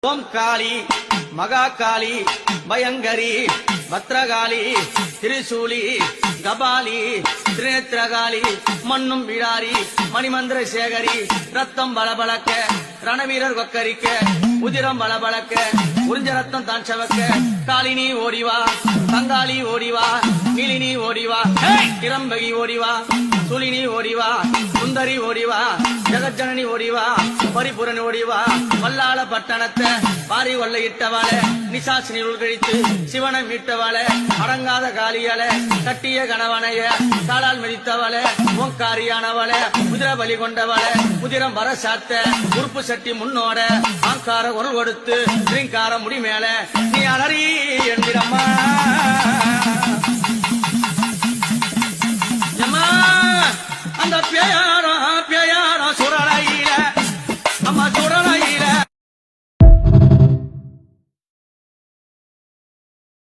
ஓம் காளி மகாகாளி பயங்கரி பத்ரகாளி திரிசூலி கபாலி திரிநேத்திரகாளி மண்ணும் விழாரி மணிமந்திர சேகரி ரத்தம் பலபலக்க ரணவீரர் கொக்கரிக்க உதிரம் பலபலக்க உறிஞ்ச ரத்தம் தான் சவக்க காளினி ஓடிவா தங்காளி ஓடிவா நீலினி ஓடிவா திரம்பகி ஓடிவா சுலினி ஓடிவா சுந்தரி ஓடிவா ஜெகஜனனி ஓடிவா பரிபுரன் ஓடிவா வல்லாள பட்டணத்தை பாரி கொள்ளையிட்டவாள நிசாசினி உள்கழித்து சிவனை மீட்டவாள அடங்காத காலியால கட்டிய கணவனைய காலால் மிதித்தவள ஓங்காரியானவள குதிரை பலி கொண்டவள குதிரம் வர சாத்த உறுப்பு சட்டி முன்னோட ஆங்கார குரல் கொடுத்து ஸ்ரீங்கார முடி மேல நீ அலறி என்கிறம்மா அந்த பேயாட